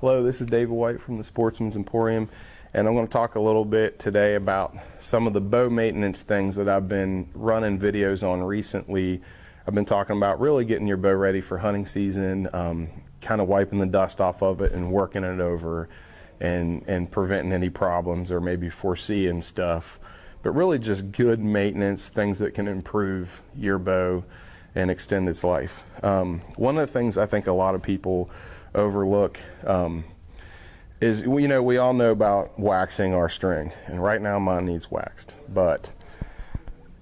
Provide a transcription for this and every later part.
Hello, this is David White from the Sportsman's Emporium, and I'm going to talk a little bit today about some of the bow maintenance things that I've been running videos on recently. I've been talking about really getting your bow ready for hunting season, kind of wiping the dust off of it and working it over and preventing any problems or maybe foreseeing stuff. But really just good maintenance, things that can improve your bow and extend its life. One of the things I think a lot of people overlook is, we all know about waxing our string, and right now mine needs waxed, but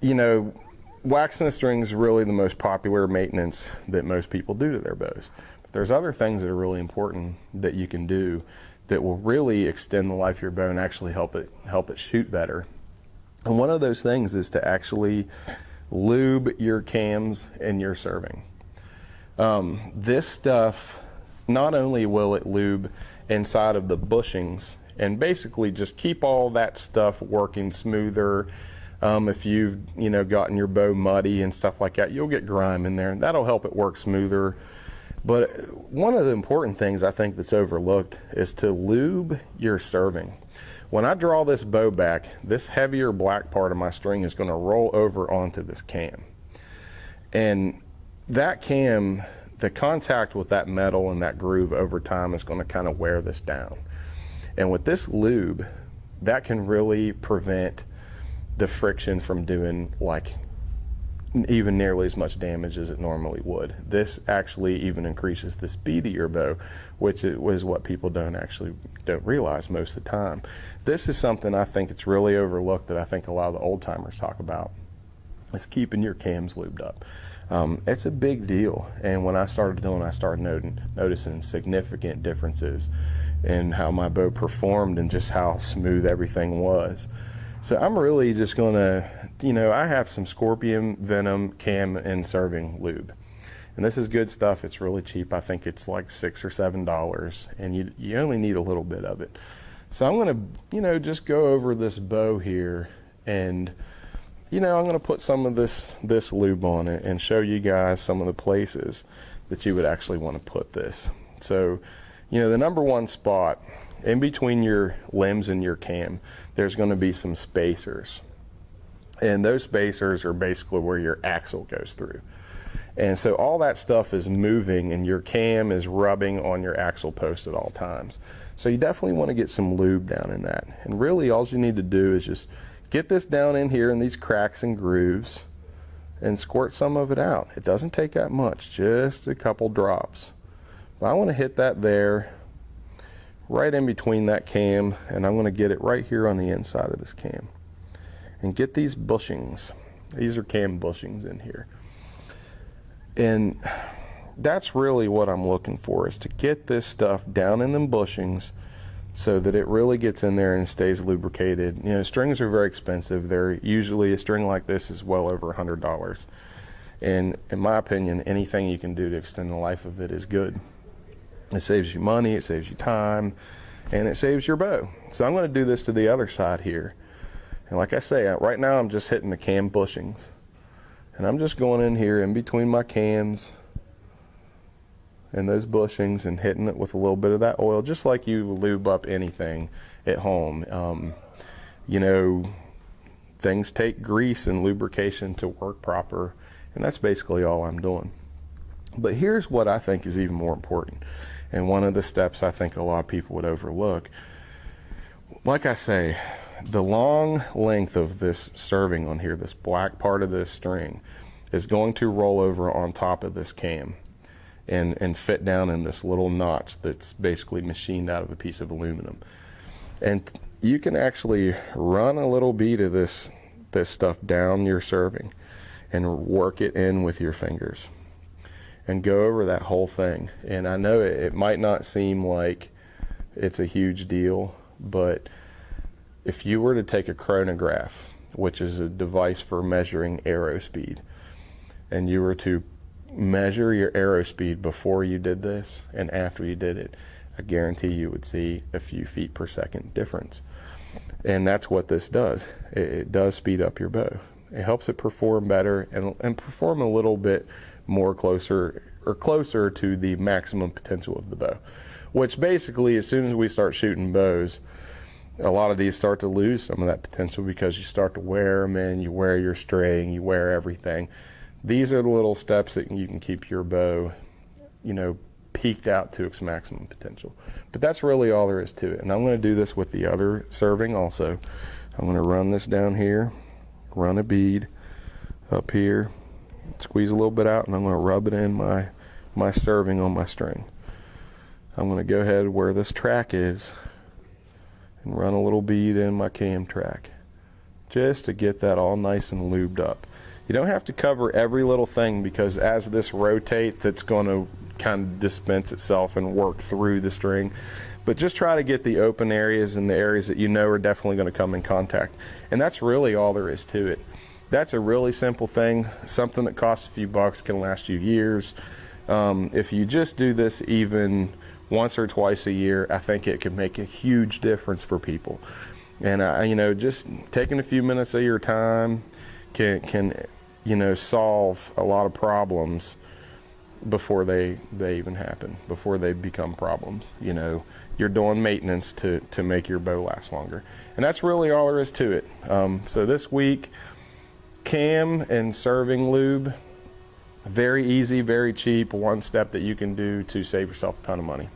waxing the string is really the most popular maintenance that most people do to their bows. But there's other things that are really important that you can do that will really extend the life of your bow and actually help it shoot better. And one of those things is to actually lube your cams and your serving. This stuff, not only will it lube inside of the bushings and basically just keep all that stuff working smoother. If you've gotten your bow muddy and stuff like that, you'll get grime in there, and that'll help it work smoother. But one of the important things I think that's overlooked is to lube your serving. When I draw this bow back, this heavier black part of my string is going to roll over onto this cam, and that cam, the contact with that metal and that groove over time is going to kind of wear this down. And with this lube, that can really prevent the friction from doing even nearly as much damage as it normally would. This actually even increases the speed of your bow, which is what people don't realize most of the time. This is something I think it's really overlooked that I think a lot of the old timers talk about, is keeping your cams lubed up. It's a big deal, and when I started doing it, I started noticing significant differences in how my bow performed and just how smooth everything was. So I'm really just gonna, I have some scorpion venom cam and serving lube, and this is good stuff. It's really cheap. I think it's like $6 or $7, and you only need a little bit of it. So I'm gonna, just go over this bow here, and I'm going to put some of this lube on it and show you guys some of the places that you would actually want to put this. So, the number one spot in between your limbs and your cam, there's going to be some spacers. And those spacers are basically where your axle goes through. And so all that stuff is moving and your cam is rubbing on your axle post at all times. So you definitely want to get some lube down in that. And really all you need to do is just get this down in here in these cracks and grooves and squirt some of it out. It doesn't take that much, just a couple drops. But I want to hit that there, right in between that cam, and I'm going to get it right here on the inside of this cam. And get these bushings. These are cam bushings in here. And that's really what I'm looking for, is to get this stuff down in them bushings so that it really gets in there and stays lubricated. Strings are very expensive. They're usually, a string like this is well over $100. And in my opinion, anything you can do to extend the life of it is good. It saves you money, it saves you time, and it saves your bow. So I'm going to do this to the other side here. And like I say, right now I'm just hitting the cam bushings. And I'm just going in here in between my cams and those bushings and hitting it with a little bit of that oil, just like you lube up anything at home. Things take grease and lubrication to work proper, and that's basically all I'm doing. But here's what I think is even more important, and one of the steps I think a lot of people would overlook. Like I say, the long length of this serving on here, this black part of this string, is going to roll over on top of this cam and fit down in this little notch that's basically machined out of a piece of aluminum. And you can actually run a little bead of this stuff down your serving and work it in with your fingers and go over that whole thing. And I know it might not seem like it's a huge deal, but if you were to take a chronograph, which is a device for measuring arrow speed, and you were to measure your arrow speed before you did this and after you did it, I guarantee you would see a few feet per second difference. And that's what this does. It does speed up your bow. It helps it perform better and perform a little bit more closer to the maximum potential of the bow. which basically, as soon as we start shooting bows, a lot of these start to lose some of that potential because you start to wear them in, you wear your string, you wear everything. These are the little steps that you can keep your bow, you know, peaked out to its maximum potential. But that's really all there is to it. And I'm going to do this with the other serving also. I'm going to run this down here, run a bead up here, squeeze a little bit out, and I'm going to rub it in my serving on my string. I'm going to go ahead where this track is and run a little bead in my cam track just to get that all nice and lubed up. You don't have to cover every little thing, because as this rotates, it's going to kind of dispense itself and work through the string. But just try to get the open areas and the areas that you know are definitely going to come in contact. And that's really all there is to it. That's a really simple thing. Something that costs a few bucks can last you years. If you just do this even once or twice a year, I think it can make a huge difference for people. And you know, just taking a few minutes of your time can you know, solve a lot of problems before they even happen, before they become problems. You know, you're doing maintenance to make your bow last longer. And that's really all there is to it. So this week, cam and serving lube, very easy, very cheap, one step that you can do to save yourself a ton of money.